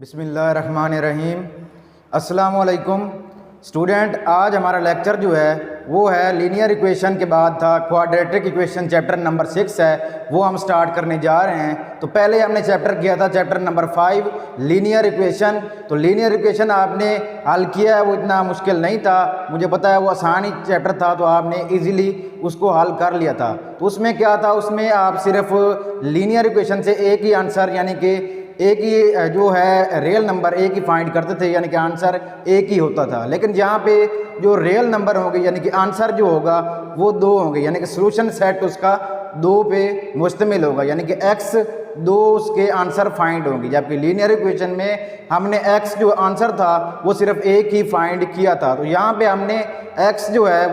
बिस्मिल्लाहिर्रहमानिर्रहीम। अस्सलामुअलैकुम स्टूडेंट, आज हमारा लेक्चर जो है वो है लीनियर इक्वेशन के बाद था क्वाड्रेटिक इक्वेशन चैप्टर नंबर 6 है, वो हम स्टार्ट करने जा रहे हैं। तो पहले हमने चैप्टर किया था चैप्टर नंबर 5 लीनियर इक्वेशन। तो लीनियर इक्वेशन आपने हल किया है, वो इतना मुश्किल नहीं था, मुझे पता है वो आसान ही चैप्टर था, तो आपने इजीली उसको हल कर लिया था। तो उसमें क्या था, उसमें आप सिर्फ लीनियर इक्वेशन से एक ही आंसर यानी कि एक ही जो है रियल नंबर एक ही फाइंड करते थे, यानी कि आंसर एक ही होता था। लेकिन यहाँ पे जो रियल नंबर होंगे यानी कि आंसर जो होगा वो दो होंगे, यानी कि सोल्यूशन सेट उसका दो पे मुश्तमिल होगा, यानी कि x दो उसके आंसर फाइंड होंगे। जबकि लीनियर इक्वेशन में हमने x जो आंसर था वो सिर्फ एक ही फाइंड किया था। तो यहाँ पे हमने x जो है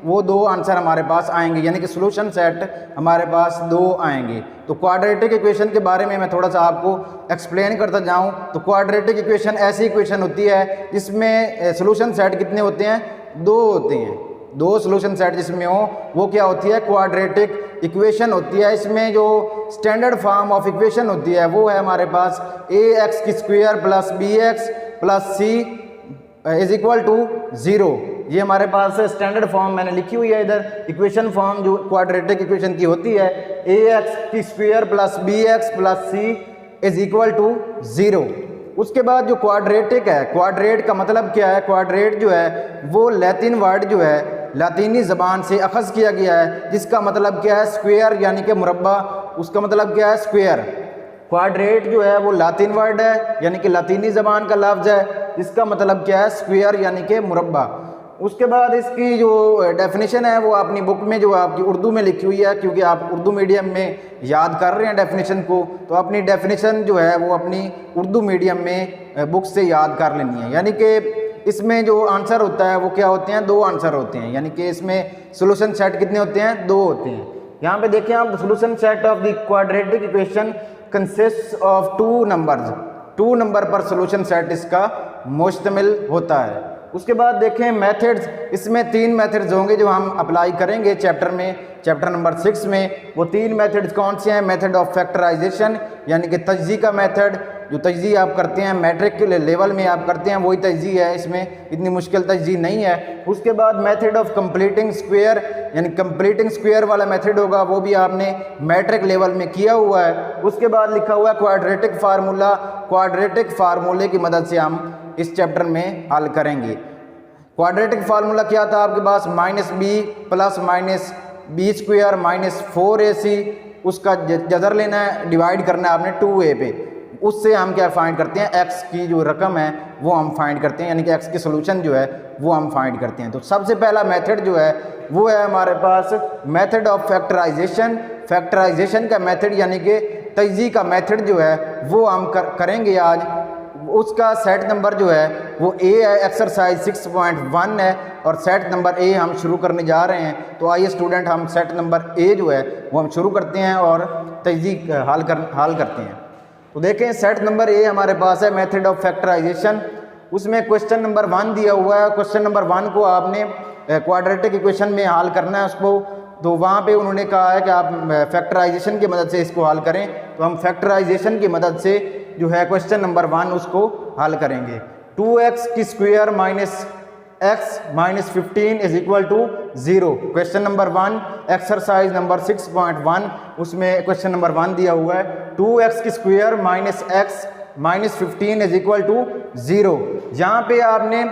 वो दो आंसर हमारे पास आएंगे, यानी कि सॉल्यूशन सेट हमारे पास दो आएंगे। तो क्वाड्रेटिक इक्वेशन के बारे में मैं थोड़ा सा आपको एक्सप्लेन करता जाऊं। तो क्वाड्रेटिक इक्वेशन ऐसी इक्वेशन होती है जिसमें सॉल्यूशन सेट कितने होते हैं, दो होते हैं। दो सॉल्यूशन सेट जिसमें हो वो क्या होती है, क्वाड्रेटिक इक्वेशन होती है। इसमें जो स्टैंडर्ड फॉर्म ऑफ इक्वेशन होती है वो है हमारे पास ax² plus bx plus c is equal to 0। ये हमारे पास स्टैंडर्ड फॉर्म मैंने लिखी हुई है इधर। इक्वेशन फॉर्म जो क्वाड्रेटिक इक्वेशन की होती है ax² plus bx plus c is equal to 0। उसके बाद जो क्वाड्रेटिक है, क्वाड्रेट का मतलब क्या है, क्वाड्रेट जो है वो लैतिन वर्ड जो है लातीनी ज़बान से अखज़ किया गया है, जिसका मतलब क्या है, स्क्वायर यानी कि मुरब्बा। उसका मतलब क्या है, स्क्वायर। क्वाड्रेट जो है वो लातिन वर्ड है, यानी कि लातीनी ज़बान का लफ्ज़ है, जिसका मतलब क्या है, स्क्वायर यानी कि मुरब्बा। उसके बाद इसकी जो डेफिनेशन है वो अपनी बुक में जो आपकी उर्दू में लिखी हुई है, क्योंकि आप उर्दू मीडियम में याद कर रहे हैं डेफिनेशन को, तो अपनी डेफिनेशन जो है वो अपनी उर्दू मीडियम में बुक से याद कर लेनी है। यानी कि इसमें जो आंसर होता है वो क्या होते हैं, दो आंसर होते हैं, यानी कि इसमें सोल्यूशन सेट कितने होते हैं, दो होते हैं। यहाँ पे देखिए आप, solution set of the quadratic equation consist of two numbers. Two number पर सोल्यूशन सेट इसका मुश्तमिल होता है। उसके बाद देखें मेथड्स, इसमें तीन मेथड्स होंगे जो हम अप्लाई करेंगे चैप्टर में, चैप्टर नंबर 6 में। वो तीन मेथड्स कौन से हैं, मेथड ऑफ फैक्टराइजेशन यानी कि तजज़ी का मेथड, जो तजज़ी आप करते हैं मैट्रिक के लेवल में आप करते हैं वही तजज़ी है, इसमें इतनी मुश्किल तजज़ी नहीं है। उसके बाद मेथड ऑफ कंप्लीटिंग स्क्वायर यानी कंप्लीटिंग स्क्वायर वाला मेथड होगा, वो भी आपने मैट्रिक लेवल में किया हुआ है। उसके बाद लिखा हुआ है क्वाड्रेटिक फार्मूला, क्वाड्रेटिक फार्मूले की मदद से हम इस चैप्टर में हल करेंगे। क्वाड्रेटिक फार्मूला क्या था आपके पास, -b plus -b² minus 4ac, उसका जज़र लेना है, डिवाइड करना है आपने 2a पे। उससे हम क्या फाइंड करते हैं, x की जो रकम है वो हम फाइंड करते हैं, यानी कि x की सोल्यूशन जो है वो हम फाइंड करते हैं। तो सबसे पहला मेथड जो है वो है हमारे पास मेथड ऑफ फैक्टराइजेशन। फैक्टराइजेशन का मेथड यानी कि तजज़ी का मेथड जो है वो हम करेंगे आज। उसका सेट नंबर जो है वो ए है, एक्सरसाइज 6.1 है, और सेट नंबर ए हम शुरू करने जा रहे हैं। तो आइए स्टूडेंट, हम सेट नंबर ए जो है वो हम शुरू करते हैं और तजज़ी हल करते हैं। तो देखें सेट नंबर ए हमारे पास है मेथड ऑफ फैक्टराइजेशन। उसमें क्वेश्चन नंबर 1 दिया हुआ है। क्वेश्चन नंबर 1 को आपने क्वाड्रेटिक इक्वेशन में हल करना है उसको। तो वहाँ पे उन्होंने कहा है कि आप फैक्टराइजेशन की मदद से इसको हल करें। तो हम फैक्टराइजेशन की मदद से जो है क्वेश्चन नंबर 1 उसको हल करेंगे। 2x² minus x minus 15 is equal to 0। Question number 1 exercise number 6.1, उसमें क्वेश्चन नंबर 1 दिया हुआ है 2x² minus x minus 15 is equal to 0। यहाँ पे आपने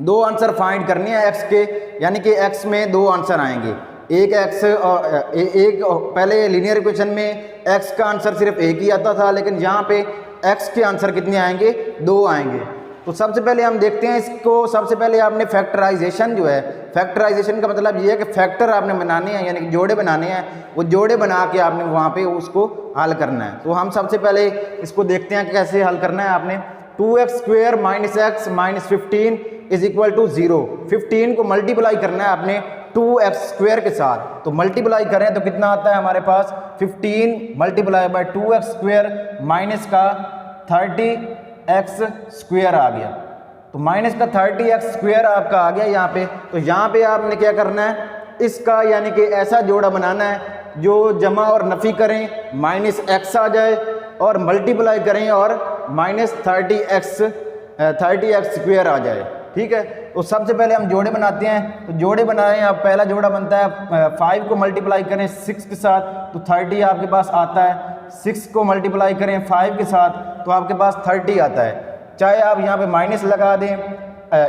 दो आंसर फाइंड करने हैं x के, यानी कि x में दो आंसर आएंगे। एक x और एक पहले लीनियर इक्वेशन में x का आंसर सिर्फ एक ही आता था, लेकिन यहाँ पे x के आंसर कितने आएंगे, दो आएंगे। तो सबसे पहले हम देखते हैं इसको। सबसे पहले आपने फैक्टराइजेशन जो है, फैक्टराइजेशन का मतलब ये है कि फैक्टर आपने बनाने हैं, यानी कि जोड़े बनाने हैं। वो जोड़े बना के आपने वहाँ पे उसको हल करना है। तो हम सबसे पहले इसको देखते हैं कि कैसे हल करना है। आपने 2x² minus x minus 15 is equal to 0। 15 को मल्टीप्लाई करना है आपने 2x² के साथ। तो मल्टीप्लाई करें तो कितना आता है हमारे पास, 15 मल्टीप्लाई बाय 2x² माइनस का 30x² आ गया। तो माइनस का 30x² आपका आ गया यहाँ पे। तो यहाँ पे आपने क्या करना है, इसका यानी कि ऐसा जोड़ा बनाना है जो जमा और नफ़ी करें, -x आ जाए, और मल्टीप्लाई करें और -30x स्क्वायर आ जाए। ठीक है, तो सबसे पहले हम जोड़े बनाते हैं। तो जोड़े बनाएं आप, पहला जोड़ा बनता है 5 को मल्टीप्लाई करें 6 के साथ तो 30 आपके पास आता है। 6 को मल्टीप्लाई करें 5 के साथ तो आपके पास 30 आता है। चाहे आप यहाँ पे माइनस लगा दें,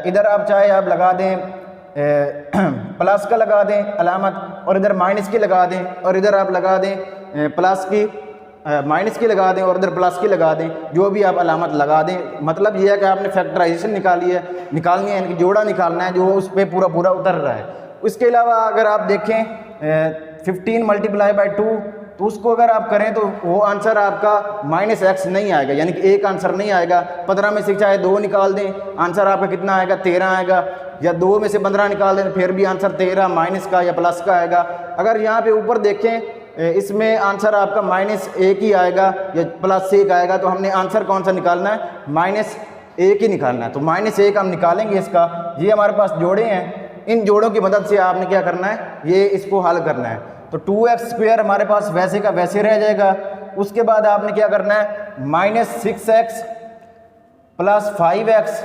इधर आप चाहे आप लगा दें प्लस का लगा दें अलामत, और इधर माइनस की लगा दें, और इधर आप लगा दें प्लस की माइनस की लगा दें, और इधर प्लस की लगा दें, जो भी आप अलामत लगा दें। मतलब ये है कि आपने फैक्टराइजेशन निकालनी है, यानी जोड़ा निकालना है जो उस पर पूरा पूरा उतर रहा है। इसके अलावा अगर आप देखें 15 मल्टीप्लाई बाई 2 तो उसको अगर आप करें तो वो आंसर आपका -x नहीं आएगा, यानी कि एक आंसर नहीं आएगा। 15 में से चाहे 2 निकाल दें, आंसर आपका कितना आएगा 13 आएगा, या 2 में से 15 निकाल दें फिर भी आंसर 13 माइनस का या प्लस का आएगा। अगर यहाँ पे ऊपर देखें इसमें आंसर आपका -1 ही आएगा या +1 आएगा, तो हमने आंसर कौन सा निकालना है, -1 ही निकालना है। तो -1 हम निकालेंगे इसका। ये हमारे पास जोड़े हैं, इन जोड़ों की मदद से आपने क्या करना है, ये इसको हल करना है। तो 2x स्क्वायर हमारे पास वैसे का वैसे रह जाएगा। उसके बाद आपने क्या करना है, -6x + 5x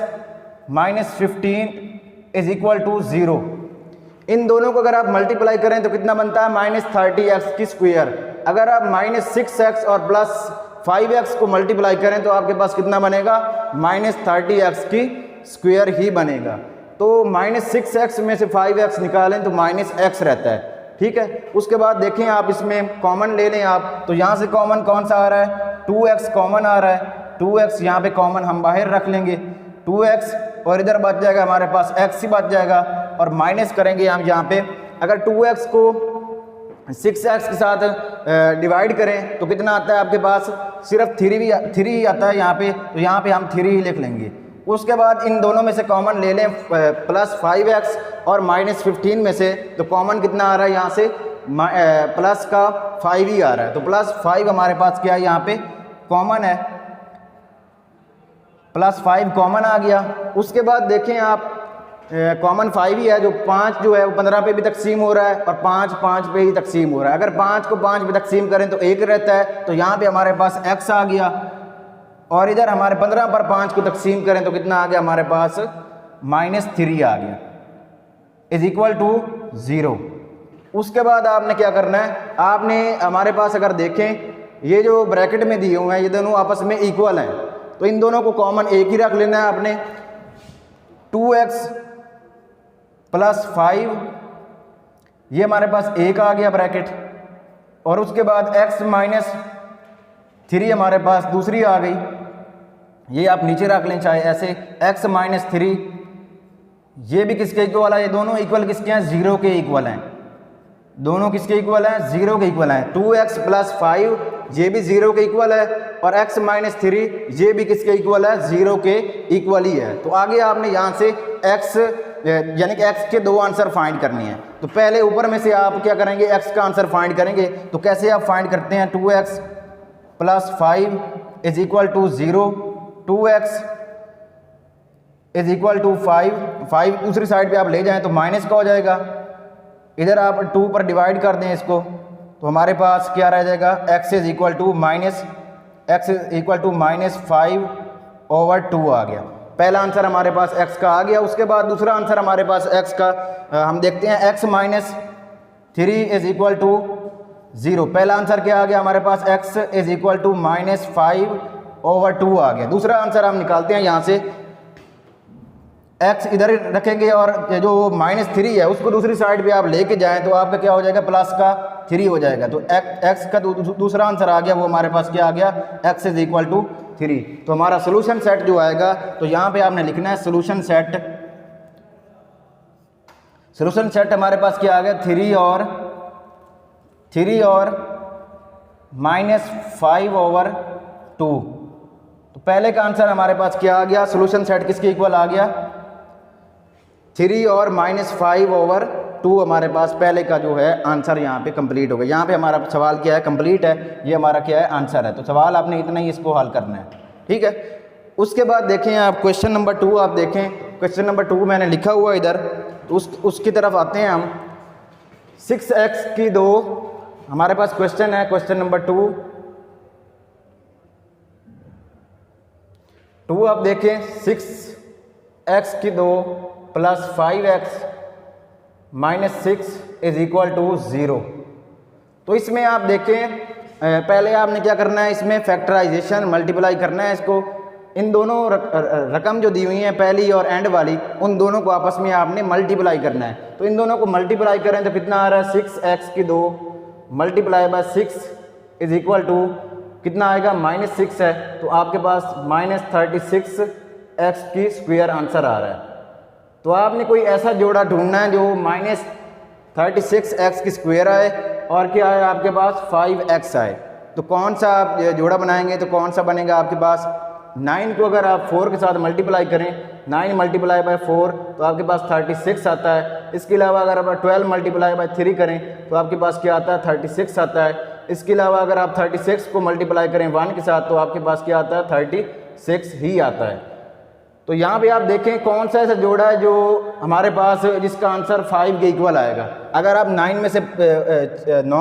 -15 = 0। इन दोनों को अगर आप मल्टीप्लाई करें तो कितना बनता है, -30x की स्क्वायर। अगर आप -6x और +5x को मल्टीप्लाई करें तो आपके पास कितना बनेगा, -30x की स्क्वायर ही बनेगा। तो -6x में से 5x निकालें तो -x रहता है। ठीक है, उसके बाद देखें आप इसमें कॉमन ले लें आप, तो यहाँ से कॉमन कौन सा आ रहा है, 2x कॉमन आ रहा है। 2x यहाँ पे कॉमन हम बाहर रख लेंगे, 2x, और इधर बच जाएगा हमारे पास x ही बच जाएगा, और माइनस करेंगे हम यहाँ पे। अगर 2x को 6x के साथ डिवाइड करें तो कितना आता है आपके पास, सिर्फ 3 ही आता है यहाँ पे, तो यहाँ पे हम 3 ही लिख लेंगे। उसके बाद इन दोनों में से कॉमन ले लें +5x और -15 में से, तो कॉमन कितना आ रहा है यहाँ से, प्लस का 5 ही आ रहा है। तो +5 हमारे पास क्या है यहाँ पे कॉमन है, +5 कॉमन आ गया। उसके बाद देखें आप कॉमन 5 ही है, जो 5 जो है वो 15 पे भी तकसीम हो रहा है, और 5 5 पे ही तकसीम हो रहा है। अगर 5 को 5 पे तकसीम करें तो 1 रहता है, तो यहाँ पे हमारे पास x आ गया, और इधर हमारे 15 पर 5 को तकसीम करें तो कितना आ गया हमारे पास, -3 आ गया = 0। उसके बाद आपने क्या करना है, आपने हमारे पास अगर देखें ये जो ब्रैकेट में दिए हुए हैं ये दोनों आपस में इक्वल हैं, तो इन दोनों को कॉमन एक ही रख लेना है आपने। 2x + 5 ये हमारे पास 1 आ गया ब्रैकेट, और उसके बाद x - 3 हमारे पास दूसरी आ गई, ये आप नीचे रख लें चाहे ऐसे, x - 3 ये भी किसके इक्वल है, ये दोनों इक्वल किसके हैं, 0 के इक्वल हैं। दोनों किसके इक्वल हैं, 0 के इक्वल हैं। 2x + 5 ये भी 0 के इक्वल है, और x - 3 ये भी किसके इक्वल है, 0 के इक्वल ही है। तो आगे आपने यहाँ से x यानी कि x के 2 आंसर फाइंड करने हैं। तो पहले ऊपर में से आप क्या करेंगे, x का आंसर फाइंड करेंगे। तो कैसे आप फाइंड करते हैं, 2x + 5 = 0, 2x = 5 दूसरी साइड पे आप ले जाएं तो माइनस का हो जाएगा, इधर आप 2 पर डिवाइड कर दें इसको, तो हमारे पास क्या रह जाएगा, x = -5/2 आ गया। पहला आंसर हमारे पास x का आ गया। उसके बाद दूसरा आंसर हमारे पास x का हम देखते हैं, x - 3 = 0। पहला आंसर क्या आ गया हमारे पास, x = -5/2 आ गया। दूसरा आंसर हम निकालते हैं यहाँ से, x इधर रखेंगे और जो -3 है उसको दूसरी साइड पे आप लेके जाएं तो आपका क्या हो जाएगा, प्लस का 3 हो जाएगा। तो x का दूसरा आंसर आ गया, वो हमारे पास क्या आ गया, x = 3। तो हमारा सोल्यूशन सेट जो आएगा, तो यहाँ पे आपने लिखना है सोल्यूशन सेट। सोल्यूशन सेट हमारे पास क्या आ गया, 3 और -5/2। तो पहले का आंसर हमारे पास क्या आ गया, सोल्यूशन सेट किसके इक्वल आ गया, 3 और -5/2 हमारे पास पहले का जो है आंसर यहाँ पे कंप्लीट हो गया। यहाँ पे हमारा सवाल क्या है, कंप्लीट है, ये हमारा क्या है, आंसर है। तो सवाल आपने इतना ही इसको हल करना है, ठीक है। उसके बाद देखें आप क्वेश्चन नंबर 2, आप देखें क्वेश्चन नंबर 2 मैंने लिखा हुआ इधर, तो उसकी तरफ आते हैं हम। 6x की 2 हमारे पास क्वेश्चन है, क्वेश्चन नंबर 2। 2 आप देखें 6x की 2 plus 5x minus 6 is equal to 0। तो इसमें आप देखें पहले आपने क्या करना है, इसमें फैक्टराइजेशन मल्टीप्लाई करना है इसको, इन दोनों रकम जो दी हुई हैं पहली और एंड वाली, उन दोनों को आपस में आपने मल्टीप्लाई करना है। तो इन दोनों को मल्टीप्लाई करें तो कितना आ रहा है, 6x की 2 multiply by 6 is equal to कितना आएगा, -6 है। तो आपके पास -36x की स्क्वायर आंसर आ रहा है। तो आपने कोई ऐसा जोड़ा ढूंढना है जो -36x की स्क्वायर आए और क्या है आपके पास 5x आए। तो कौन सा आप जोड़ा बनाएंगे, तो कौन सा बनेगा आपके पास, 9 को अगर आप 4 के साथ मल्टीप्लाई करें, 9 मल्टीप्लाई बाय 4 तो आपके पास 36 आता है। इसके अलावा अगर आप 12 मल्टीप्लाई बाय 3 करें तो आपके पास क्या आता है, 36 आता है। इसके अलावा अगर आप 36 को मल्टीप्लाई करें 1 के साथ तो आपके पास क्या आता है, 36 ही आता है। तो यहाँ पे आप देखें कौन सा ऐसा जोड़ा है जो हमारे पास जिसका आंसर 5 के इक्वल आएगा। अगर आप 9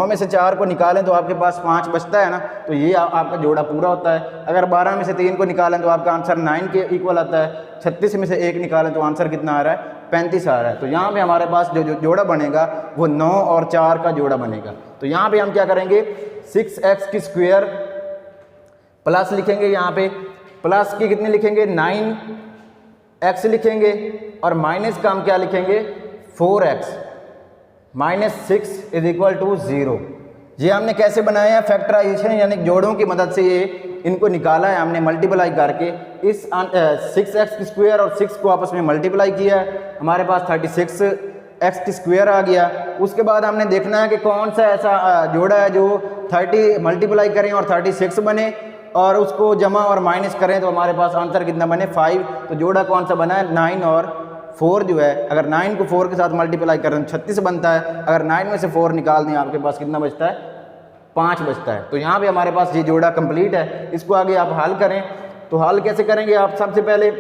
में से 4 को निकालें तो आपके पास 5 बचता है ना, तो ये आपका जोड़ा पूरा होता है। अगर 12 में से 3 को निकालें तो आपका आंसर 9 के इक्वल आता है। 36 में से 1 निकालें तो आंसर कितना आ रहा है, 35 आ रहा है। तो यहाँ पे हमारे पास जो जोड़ा बनेगा वो 9 और 4 का जोड़ा बनेगा। तो यहाँ पे हम क्या करेंगे, 6x की स्क्वायर प्लस लिखेंगे, यहाँ पे प्लस की कितनी लिखेंगे, 9x लिखेंगे और माइनस का हम क्या लिखेंगे, 4x -6 इज इक्वल टू 0। ये हमने कैसे बनाया है, फैक्टराइजेशन यानी जोड़ों की मदद से ये इनको निकाला है हमने मल्टीप्लाई करके। इस 6x की स्क्वायर और 6 को आपस में मल्टीप्लाई किया है, हमारे पास 36x की स्क्वायर आ गया। उसके बाद हमने देखना है कि कौन सा ऐसा जोड़ा है जो 30 मल्टीप्लाई करें और 36 बने और उसको जमा और माइनस करें तो हमारे पास आंसर कितना बने, 5। तो जोड़ा कौन सा बना है, 9 और 4 जो है, अगर 9 को 4 के साथ मल्टीप्लाई करें तो 36 बनता है। अगर 9 में से 4 निकाल दें आपके पास कितना बचता है, 5 बचता है। तो यहाँ पे हमारे पास ये जोड़ा कंप्लीट है। इसको आगे आप हल करें, तो हल कैसे करेंगे आप, सबसे पहले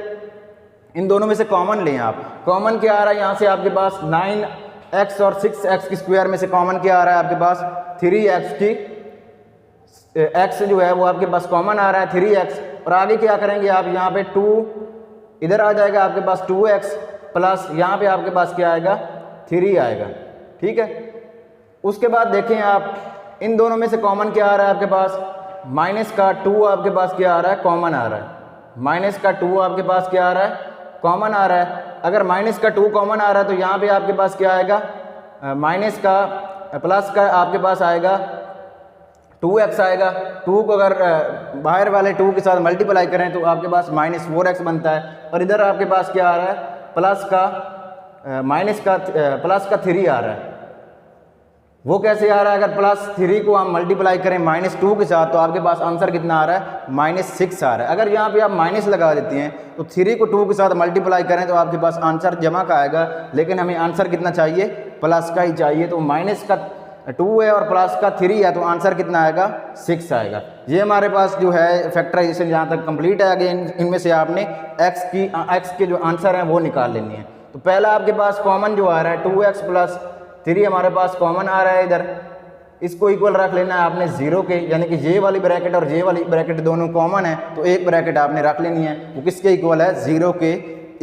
इन दोनों में से कॉमन लें। आप कॉमन क्या आ रहा है, यहाँ से आपके पास 9x और 6x की स्क्वायर में से कॉमन क्या आ रहा है, आपके पास 3x की x जो है वो आपके पास कॉमन आ रहा है 3x। और आगे क्या करेंगे आप, यहाँ पे 2 इधर आ जाएगा आपके पास 2x प्लस यहाँ पे आपके पास क्या आएगा, 3 आएगा। ठीक है, उसके बाद देखें आप इन दोनों में से कॉमन क्या आ रहा है आपके पास, माइनस का 2 आपके पास क्या आ रहा है, कॉमन आ रहा है। माइनस का 2 आपके पास क्या आ रहा है, कॉमन आ रहा है। अगर माइनस का 2 कॉमन आ रहा है तो यहाँ पे आपके पास क्या आएगा, माइनस का प्लस का आपके पास आएगा 2x आएगा। 2 को अगर बाहर वाले 2 के साथ मल्टीप्लाई करें तो आपके पास -4x बनता है। और इधर आपके पास क्या आ रहा है, प्लस का 3 आ रहा है। वो कैसे आ रहा है, अगर +3 को हम मल्टीप्लाई करें -2 के साथ तो आपके पास आंसर कितना आ रहा है, -6 आ रहा है। अगर यहाँ पे आप माइनस लगा देते हैं तो 3 को 2 के साथ मल्टीप्लाई करें तो आपके पास आंसर जमा का आएगा, लेकिन हमें आंसर कितना चाहिए, प्लस का ही चाहिए। तो माइनस का 2 है और प्लस का 3 है तो आंसर कितना आएगा, 6 आएगा। ये हमारे पास जो है फैक्टराइजेशन जहाँ तक कंप्लीट है। अगेन इनमें से आपने x के जो आंसर हैं वो निकाल लेनी है। तो पहला आपके पास कॉमन जो आ रहा है 2x + 3 हमारे पास कॉमन आ रहा है इधर, इसको इक्वल रख लेना है आपने 0 के, यानी कि ये वाली ब्रैकेट और ये वाली ब्रैकेट दोनों कॉमन है तो एक ब्रैकेट आपने रख लेनी है, वो किसके इक्वल है, 0 के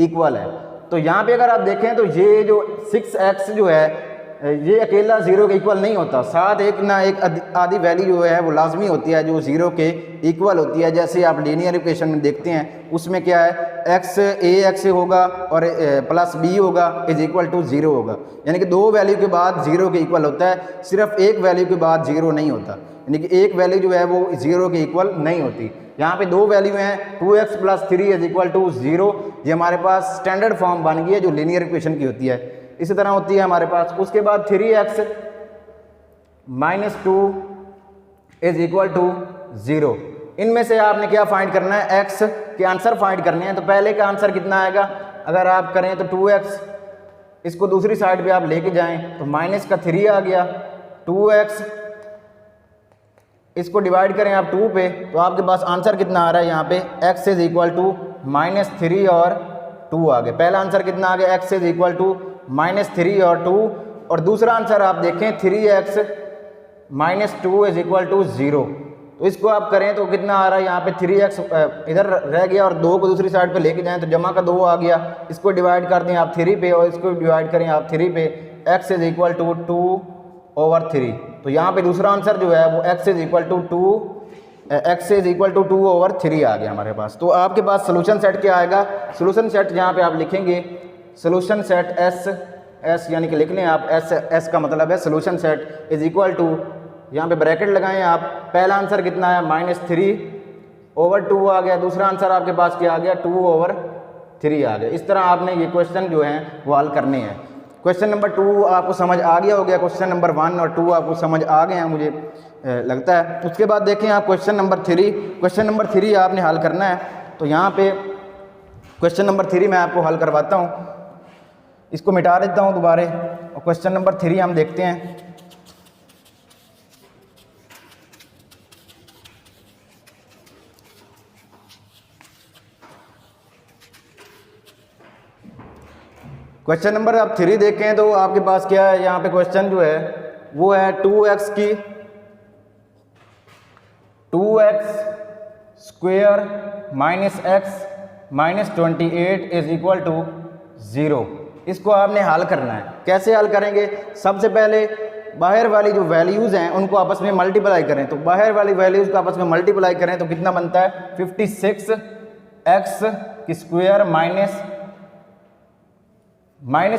इक्वल है। तो यहाँ पे अगर आप देखें तो ये जो 6x जो है ये अकेला 0 के इक्वल नहीं होता, साथ एक ना एक आधी वैल्यू जो है वो लाजमी होती है जो 0 के इक्वल होती है। जैसे आप लीनियर इक्वेशन में देखते हैं उसमें क्या है, x ax होगा और +b होगा इज इक्वल टू 0 होगा, यानी कि 2 वैल्यू के बाद 0 के इक्वल होता है। सिर्फ एक वैल्यू के बाद 0 नहीं होता, यानी कि एक वैल्यू जो है वो 0 के इक्वल नहीं होती। यहाँ पे 2 वैल्यू हैं 2x + 3 इज इक्वल टू 0। ये हमारे पास स्टैंडर्ड फॉर्म बन गई है जो लीनियर इक्वेशन की होती है, इसी तरह होती है हमारे पास। उसके बाद 3x - 2 इज इक्वल टू 0। इनमें से आपने क्या फाइंड करना है, x के आंसर फाइंड करने हैं। तो पहले का आंसर कितना आएगा, अगर आप करें तो 2x, इसको दूसरी साइड पे आप लेके जाएं तो माइनस का 3 आ गया, 2x इसको डिवाइड करें आप 2 पे तो आपके पास आंसर कितना आ रहा है, यहाँ पे x इज इक्वल टू -3 और 2 आ गया। पहला आंसर कितना आ गया, x इज इक्वल टू -3 और 2, और दूसरा आंसर आप देखें 3x - 2 इज इक्वल टू 0। तो तो इसको आप करें तो कितना आ रहा है यहाँ पे 3x इधर रह गया और 2 को दूसरी साइड पे लेके जाएं तो जमा का 2 आ गया। इसको डिवाइड कर दें आप 3 पे और इसको डिवाइड करें आप 3 पे, x इज इक्वल टू 2/3। तो यहाँ पे दूसरा आंसर जो है वो x इज इक्वल टू 2/3 आ गया हमारे पास। तो आपके पास सोल्यूशन सेट क्या आएगा, सोल्यूशन सेट यहाँ पे आप लिखेंगे सोल्यूशन सेट एस यानी कि लिख लें आप एस का मतलब है solution set is equal to, यहाँ पे ब्रैकेट लगाएं आप, पहला आंसर कितना है -3/2 आ गया, दूसरा आंसर आपके पास क्या आ गया 2/3 आ गया। इस तरह आपने ये क्वेश्चन जो हैं वो हल करने हैं। क्वेश्चन नंबर 2 आपको समझ आ गया हो गया, क्वेश्चन नंबर 1 और 2 आपको समझ आ गए हैं मुझे लगता है। उसके बाद देखें आप क्वेश्चन नंबर 3, क्वेश्चन नंबर 3 आपने हल करना है। तो यहाँ पे क्वेश्चन नंबर 3 मैं आपको हल करवाता हूँ, इसको मिटा देता हूँ दोबारा और क्वेश्चन नंबर 3 हम देखते हैं। क्वेश्चन नंबर आप 3 देखें तो आपके पास क्या है, यहाँ पे क्वेश्चन जो है वो है 2x square -x -28 is equal to 0। इसको आपने हल करना है। कैसे हल करेंगे, सबसे पहले बाहर वाली जो वैल्यूज़ हैं उनको आपस में मल्टीप्लाई करें। तो बाहर वाली वैल्यूज़ को आपस में मल्टीप्लाई करें तो कितना बनता है 56x की स्क्वायर माइनस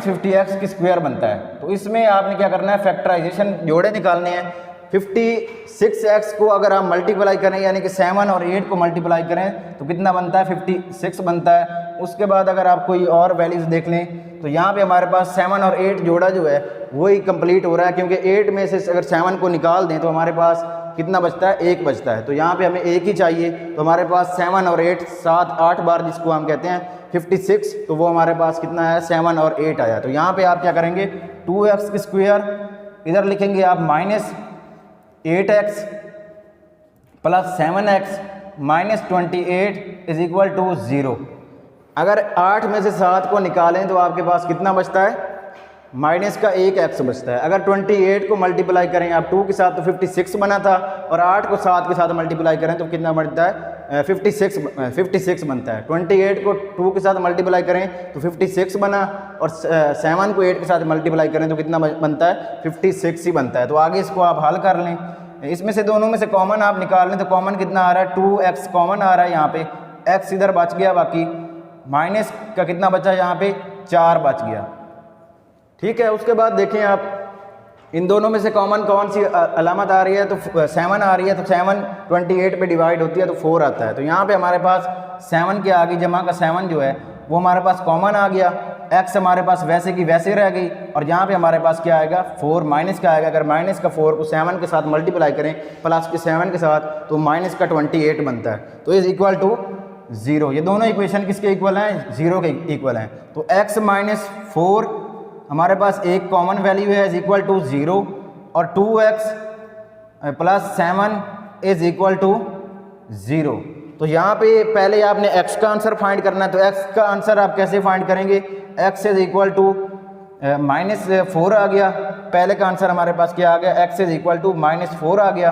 50x की स्क्वायर बनता है। तो इसमें आपने क्या करना है, फैक्टराइजेशन जोड़े निकालने हैं। 56x को अगर आप मल्टीप्लाई करें यानी कि 7 और 8 को मल्टीप्लाई करें तो कितना बनता है 56 बनता है। उसके बाद अगर आप कोई और वैल्यूज़ देख लें तो यहाँ पे हमारे पास 7 और 8 जोड़ा जो है वही कंप्लीट हो रहा है, क्योंकि 8 में से अगर 7 को निकाल दें तो हमारे पास कितना बचता है, 1 बचता है। तो यहाँ पे हमें 1 ही चाहिए, तो हमारे पास 7 और 8 7-8 बार जिसको हम कहते हैं 56, तो वो हमारे पास कितना है 7 और 8 आया। तो यहाँ पे आप क्या करेंगे 2x की स्क्वायर इधर लिखेंगे आप -8x plus 7x -28 is equal to 0। अगर 8 में से 7 को निकालें तो आपके पास कितना बचता है, माइनस का 1x बचता है। अगर 28 को मल्टीप्लाई करें आप 2 के साथ तो 56 बना था, और 8 को 7 के साथ मल्टीप्लाई करें तो कितना बनता है 56 बनता है। 28 को 2 के साथ मल्टीप्लाई करें तो 56 बना, और 7 को 8 के साथ मल्टीप्लाई करें तो कितना बनता है 56 ही बनता है। तो आगे इसको आप हल कर लें। इसमें से दोनों में से कॉमन आप निकाल लें तो कॉमन कितना आ रहा है 2x कॉमन आ रहा है, यहाँ पे x इधर बच गया, बाकी माइनस का कितना बचा यहाँ पे 4 बच गया। ठीक है, उसके बाद देखें आप इन दोनों में से कॉमन कौन सी अलामत आ रही है, तो 7 आ रही है। तो 7 28 पे डिवाइड होती है तो 4 आता है। तो यहाँ पे हमारे पास 7 के आगे जमा का 7 जो है वो हमारे पास कॉमन आ गया, x हमारे पास वैसे की वैसे रह गई, और यहाँ पे हमारे पास क्या आएगा 4 माइनस का आएगा। अगर माइनस का 4 को 7 के साथ मल्टीप्लाई करें प्लस के 7 के साथ तो माइनस का 28 बनता है। तो इज इक्वल टू 0। ये दोनों इक्वेशन किसके इक्वल हैं, 0 के इक्वल हैं। तो x - 4 हमारे पास एक कॉमन वैल्यू है इज इक्वल टू 0, और 2x plus 7 is equal to 0। तो यहाँ पे पहले आपने x का आंसर फाइंड करना है। तो x का आंसर आप कैसे फाइंड करेंगे, x इज इक्वल टू -4 आ गया। पहले का आंसर हमारे पास क्या आ गया, x इज इक्वल टू -4 आ गया।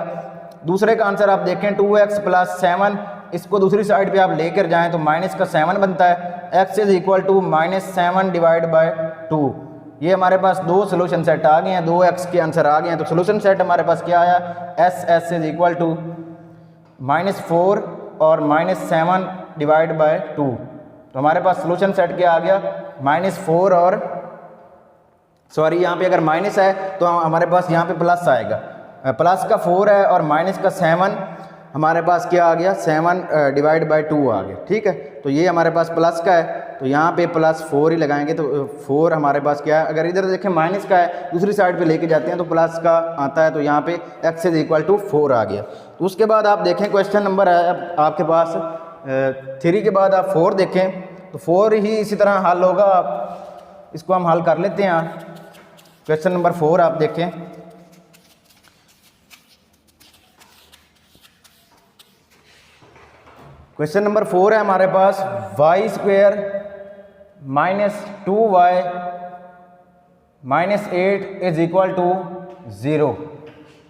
दूसरे का आंसर आप देखें 2x प्लस 7, इसको दूसरी साइड पे आप लेकर जाएं तो माइनस का 7 बनता है। x is equal to -7 divide by 2। ये हमारे पास दो सोल्यूशन सेट आ गए हैं, 2x के आंसर आ गए हैं। तो सोल्यूशन सेट हमारे पास क्या आया, s इज इक्वल टू -4 और -7 डिवाइड बाय 2। तो हमारे पास सोल्यूशन सेट क्या आ गया, -4 और सॉरी यहाँ पे अगर माइनस है तो हमारे पास यहाँ पे प्लस आएगा, प्लस का 4 है और माइनस का 7 हमारे पास क्या आ गया 7 डिवाइड बाय 2 आ गया। ठीक है, तो ये हमारे पास प्लस का है तो यहाँ पे +4 ही लगाएंगे। तो 4 हमारे पास क्या है, अगर इधर देखें माइनस का है दूसरी साइड पे लेके जाते हैं तो प्लस का आता है। तो यहाँ पे x इज इक्वल टू 4 आ गया। तो उसके बाद आप देखें क्वेश्चन नंबर है आपके पास 3 के बाद आप 4 देखें तो 4 ही इसी तरह हल होगा। इसको हम हल कर लेते हैं। क्वेश्चन नंबर 4 आप देखें, क्वेश्चन नंबर 4 है हमारे पास y² - 2y - 8 is equal to 0।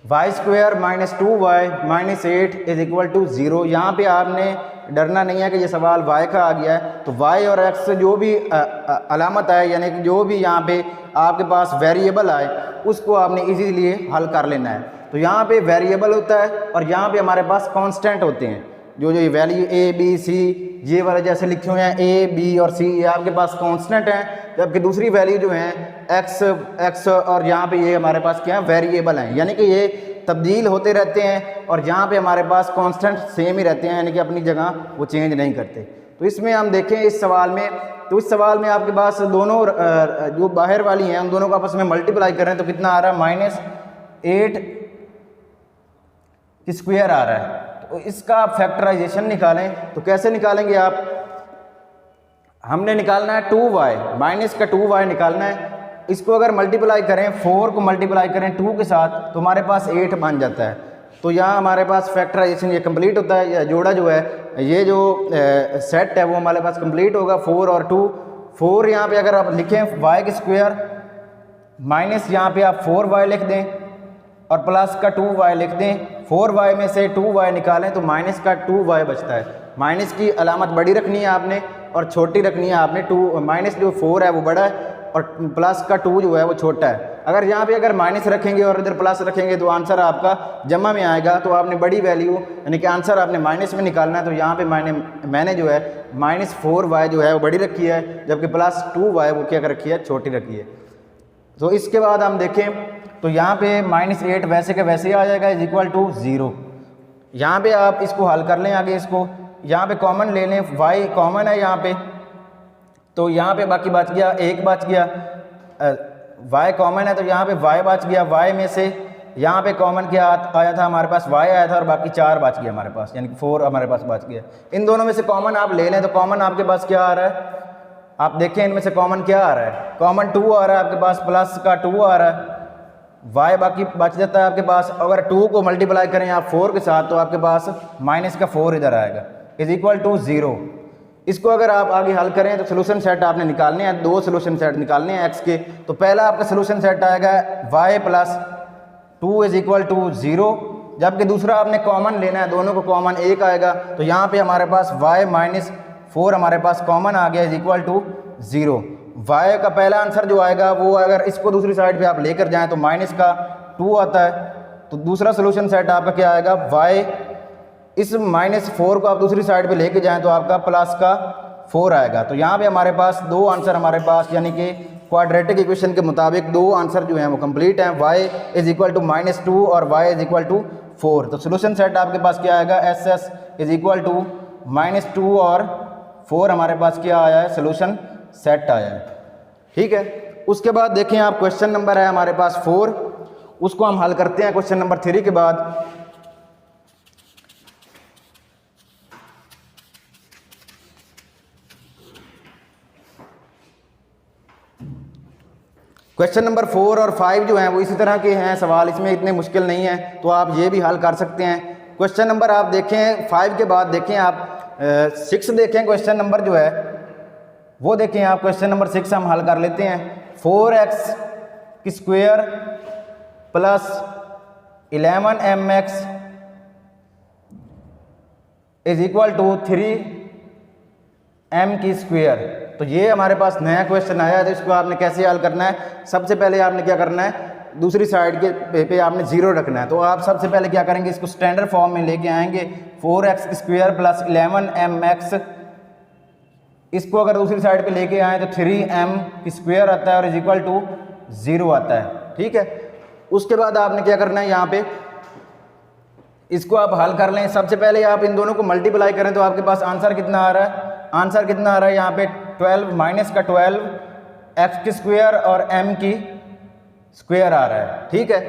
Y square minus 2y minus 8 is equal to 0। यहाँ पे आपने डरना नहीं है कि ये सवाल y का आ गया है, तो y और x से जो भी अलामत आए, यानी कि जो भी यहाँ पे आपके पास वेरिएबल आए, उसको आपने इजीली हल कर लेना है। तो यहाँ पे वेरिएबल होता है और यहाँ पे हमारे पास कांस्टेंट होते हैं, जो ये वैल्यू a b c ये वाले जैसे लिखे हुए हैं a b और c, ये आपके पास कांस्टेंट हैं, जबकि दूसरी वैल्यू जो है x और यहाँ पे ये हमारे पास क्या है, वेरिएबल हैं, यानी कि ये तब्दील होते रहते हैं और यहाँ पे हमारे पास कांस्टेंट सेम ही रहते हैं, यानी कि अपनी जगह वो चेंज नहीं करते। तो इसमें हम देखें इस सवाल में, तो इस सवाल में आपके पास दोनों जो बाहर वाली हैं उन दोनों को आपस में मल्टीप्लाई करें तो कितना आ रहा है, माइनस 8 की स्क्वायर आ रहा है। तो इसका आप फैक्टराइजेशन निकालें तो कैसे निकालेंगे आप, हमने निकालना है 2y, माइनस का 2y निकालना है। इसको अगर मल्टीप्लाई करें, 4 को मल्टीप्लाई करें 2 के साथ तो हमारे पास 8 बन जाता है। तो यहाँ हमारे पास फैक्टराइजेशन ये कंप्लीट होता है, या जोड़ा जो है, ये जो सेट है वो हमारे पास कंप्लीट होगा, 4 और 2। 4 यहाँ पे अगर आप लिखें y की स्क्वायर, माइनस यहाँ पे आप 4y लिख दें और प्लस का 2y लिख दें। 4y में से 2y निकालें तो माइनस का 2y बचता है। माइनस की अलामत बड़ी रखनी है आपने और छोटी रखनी है आपने। 2 माइनस जो 4 है वो बड़ा है और प्लस का 2 जो है वो छोटा है। अगर यहाँ पे अगर माइनस रखेंगे और इधर प्लस रखेंगे तो आंसर आपका जमा में आएगा। तो आपने बड़ी वैल्यू यानी कि आंसर आपने माइनस में निकालना है। तो यहाँ पे मैंने जो है माइनस 4y जो है वो बड़ी रखी है, जबकि प्लस 2y वो क्या रखी है, छोटी रखी है। तो इसके बाद हम देखें तो यहाँ पे माइनस 8 वैसे का वैसे आ जाएगा, इज इक्वल टू 0। यहाँ पे आप इसको हल कर लें, आगे इसको यहाँ पे कॉमन ले लें, y कॉमन है यहाँ पे, तो यहाँ पे बाकी बच गया 1 बच गया, y कॉमन है तो यहाँ पे y बच गया। y में से यहाँ पे कॉमन क्या आया था, हमारे पास y आया था और बाकी 4 बच गया हमारे पास, यानी कि 4 हमारे पास बच गया। इन दोनों में से कॉमन आप ले लें तो कॉमन आपके पास क्या आ रहा है, आप देखें इनमें से कॉमन क्या आ रहा है, कॉमन 2 आ रहा है आपके पास, प्लस का 2 आ रहा है, y बाकी बच जाता है आपके पास। अगर 2 को मल्टीप्लाई करें आप 4 के साथ तो आपके पास माइनस का 4 इधर आएगा, इज इक्वल टू 0। इसको अगर आप आगे हल करें तो सोल्यूशन सेट आपने निकालने हैं, 2 सोल्यूशन सेट निकालने हैं x के। तो पहला आपका सोल्यूशन सेट आएगा y plus 2 is equal to 0, जबकि दूसरा आपने कॉमन लेना है, दोनों को कॉमन 1 आएगा। तो यहाँ पे हमारे पास y माइनस 4 हमारे पास कॉमन आ गया, इज इक्वल टू 0। y का पहला आंसर जो आएगा वो अगर इसको दूसरी साइड पे आप लेकर जाएं तो माइनस का 2 आता है। तो दूसरा सोल्यूशन सेट आपका क्या आएगा, y इस माइनस 4 को आप दूसरी साइड पे लेके जाएं तो आपका प्लस का 4 आएगा। तो यहाँ पे हमारे पास 2 आंसर हमारे पास, यानी कि क्वाड्रेटिक इक्वेशन के मुताबिक 2 आंसर जो हैं वो कंप्लीट हैं। y इज इक्वल टू -2 और y इज इक्वल टू 4। तो सोल्यूशन सेट आपके पास क्या आएगा, SS इज इक्वल टू -2 और 4 हमारे पास क्या आया है, सोल्यूशन सेट आया है। ठीक है, उसके बाद देखें आप क्वेश्चन नंबर है हमारे पास 4, उसको हम हल करते हैं क्वेश्चन नंबर 3 के बाद। क्वेश्चन नंबर 4 और 5 जो हैं वो इसी तरह के हैं सवाल, इसमें इतने मुश्किल नहीं है, तो आप ये भी हल कर सकते हैं। क्वेश्चन नंबर आप देखें 5 के बाद देखें आप 6 देखें, क्वेश्चन नंबर जो है वो देखें आप, क्वेश्चन नंबर 6 हम हल कर लेते हैं। 4x की square plus 11mx is equal to 3m की स्क्वायर। तो ये हमारे पास नया क्वेश्चन आया है, तो इसको आपने कैसे हल करना है, सबसे पहले आपने क्या करना है, दूसरी साइड के पे आपने 0 रखना है। तो आप सबसे पहले क्या करेंगे, इसको स्टैंडर्ड फॉर्म में लेके आएंगे। 4x की स्क्वायर प्लस 11mx, इसको अगर दूसरी साइड पे लेके आए तो 3m की स्क्वायर आता है और इज इक्वल टू 0 आता है। ठीक है, उसके बाद आपने क्या करना है, यहाँ पे इसको आप हल कर लें। सबसे पहले आप इन दोनों को मल्टीप्लाई करें तो आपके पास आंसर कितना आ रहा है, आंसर कितना आ रहा है यहाँ पे 12 माइनस का 12 x की स्क्वायर और m की स्क्वायर आ रहा है। ठीक है,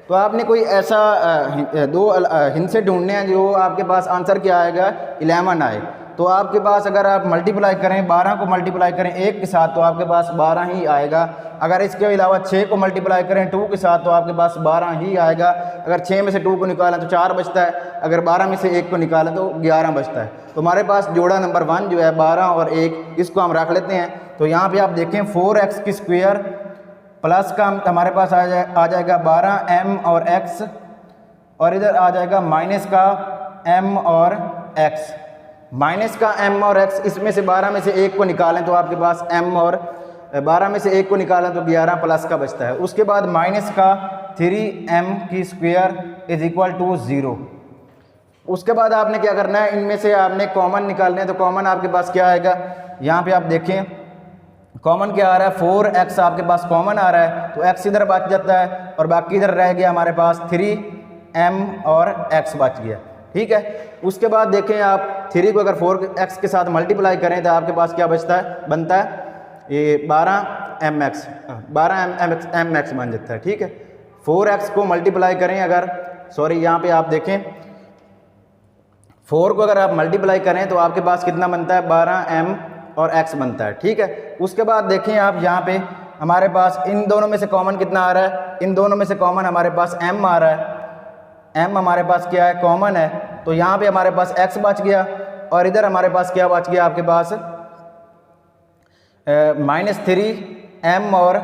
तो आपने कोई ऐसा दो हिंसे ढूंढने हैं जो आपके पास आंसर क्या आएगा, 11 आए। तो आपके पास अगर आप मल्टीप्लाई करें, 12 को मल्टीप्लाई करें 1 के साथ तो आपके पास 12 ही आएगा। अगर इसके अलावा 6 को मल्टीप्लाई करें 2 के साथ तो आपके पास 12 ही आएगा। अगर 6 में से 2 को निकालें तो 4 बचता है, अगर 12 में से 1 को निकालें तो 11 बचता है। तो हमारे पास जोड़ा नंबर 1 जो है 12 और 1, इसको हम रख लेते हैं। तो यहाँ पर आप देखें 4x की स्क्वायर प्लस का हमारे पास आ जाएगा 12m और x और इधर आ जाएगा माइनस का m और x। माइनस का m और x, इसमें से 12 में से 1 को निकालें तो आपके पास m और 12 में से 1 को निकालें तो 11 प्लस का बचता है। उसके बाद माइनस का 3m की स्क्वायर इज इक्वल टू 0। उसके बाद आपने क्या करना है, इनमें से आपने कॉमन निकालने हैं। तो कॉमन आपके पास क्या आएगा, यहाँ पे आप देखें कॉमन क्या आ रहा है, 4x आपके पास कॉमन आ रहा है, तो x इधर बच जाता है और बाकी इधर रह गया हमारे पास 3m और x बच गया। ठीक है, उसके बाद देखें आप 3 को अगर 4x के साथ मल्टीप्लाई करें तो आपके पास क्या बचता है, बनता है ये 12mx बन जाता है। ठीक है, 4x को मल्टीप्लाई करें अगर, सॉरी यहाँ पे आप देखें 4 को अगर आप मल्टीप्लाई करें तो आपके पास कितना बनता है, 12m और x बनता है। ठीक है, उसके बाद देखें आप यहाँ पे हमारे पास इन दोनों में से कॉमन कितना आ रहा है, इन दोनों में से कॉमन हमारे पास m आ रहा है। m हमारे पास क्या है, कॉमन है, तो यहाँ पे हमारे पास x बच गया और इधर हमारे पास क्या बच गया आपके पास -3m और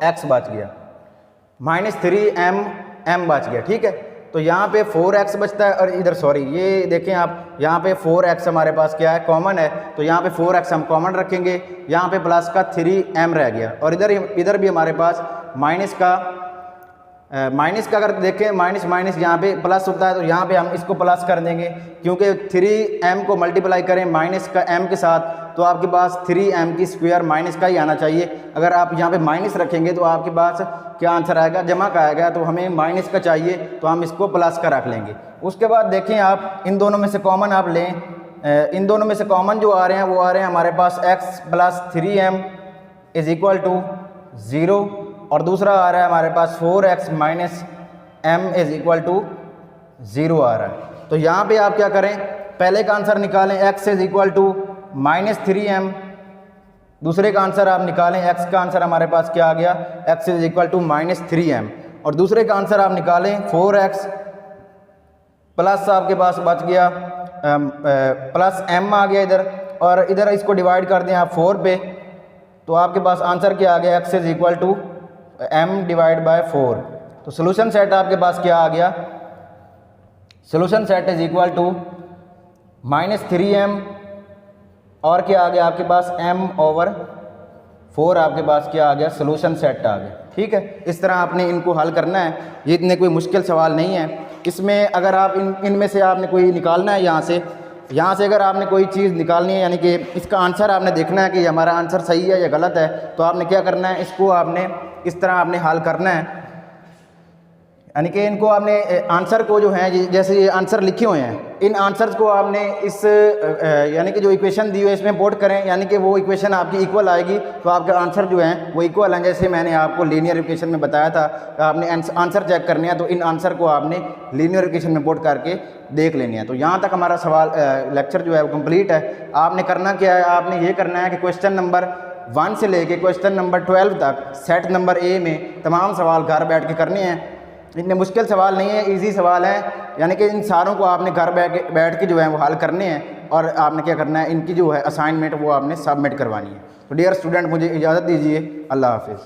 x बच गया, -3m बच गया। ठीक है, तो यहाँ पे 4x बचता है और इधर सॉरी ये देखें आप यहाँ पे 4x हमारे पास क्या है, कॉमन है, तो यहाँ पे 4x हम कॉमन रखेंगे, यहाँ पे प्लस का 3m रह गया और इधर भी हमारे पास माइनस का अगर देखें माइनस माइनस यहाँ पे प्लस होता है, तो यहाँ पे हम इसको प्लस कर देंगे क्योंकि 3m को मल्टीप्लाई करें माइनस का m के साथ तो आपके पास 3m की स्क्वायर माइनस का ही आना चाहिए। अगर आप यहाँ पे माइनस रखेंगे तो आपके पास क्या आंसर आएगा, जमा का आएगा, तो हमें माइनस का चाहिए तो हम इसको प्लस का रख लेंगे। उसके बाद देखें आप इन दोनों में से कॉमन आप लें, इन दोनों में से कॉमन जो आ रहे हैं वो आ रहे हैं हमारे पास x plus 3m is equal to 0 और दूसरा आ रहा है हमारे पास 4x minus m is equal to 0 आ रहा है। तो यहाँ पे आप क्या करें, पहले का आंसर निकालें x is equal to -3m, दूसरे का आंसर आप निकालें, x का आंसर हमारे पास क्या आ गया, x is equal to -3m और दूसरे का आंसर आप निकालें 4x प्लस आपके पास बच गया प्लस m आ गया इधर और इधर इसको डिवाइड कर दें आप 4 पे, तो आपके पास आंसर क्या आ गया, x is equal to m divide by 4। तो सोल्यूशन सेट आपके पास क्या आ गया, solution set is equal to -3m और क्या आ गया आपके पास m ओवर 4 आपके पास क्या आ गया, सोल्यूशन सेट आ गया। ठीक है, इस तरह आपने इनको हल करना है, ये इतने कोई मुश्किल सवाल नहीं है। इसमें अगर आप इनमें से आपने कोई निकालना है, यहाँ से अगर आपने कोई चीज़ निकालनी है यानी कि इसका आंसर आपने देखना है कि हमारा आंसर सही है या गलत है, तो आपने क्या करना है, इसको आपने इस तरह आपने हल करना है, यानी कि इनको आपने आंसर को जो है जैसे ये आंसर लिखे हुए हैं, इन आंसर्स को आपने इस यानी कि जो इक्वेशन दी हुई है इसमें पुट करें, यानी कि वो इक्वेशन आपकी इक्वल आएगी तो आपके आंसर जो हैं वो इक्वल हैं। जैसे मैंने आपको लीनियर इक्वेशन में बताया था, आपने आंसर चेक करने हैं तो इन आंसर को आपने लीनियर इक्वेशन में पुट करके देख लेनी है। तो यहाँ तक हमारा सवाल लेक्चर जो है वो कम्प्लीट है। आपने करना क्या है, आपने ये करना है कि क्वेश्चन नंबर 1 से लेके क्वेश्चन नंबर 12 तक सेट नंबर A में तमाम सवाल घर बैठ के करने हैं। इतने मुश्किल सवाल नहीं है, इजी सवाल है, यानी कि इन सारों को आपने घर बैठ के जो है वो हल करने हैं और आपने क्या करना है, इनकी जो है असाइनमेंट वो आपने सबमिट करवानी है। तो डियर स्टूडेंट, मुझे इजाज़त दीजिए, अल्लाह हाफिज़।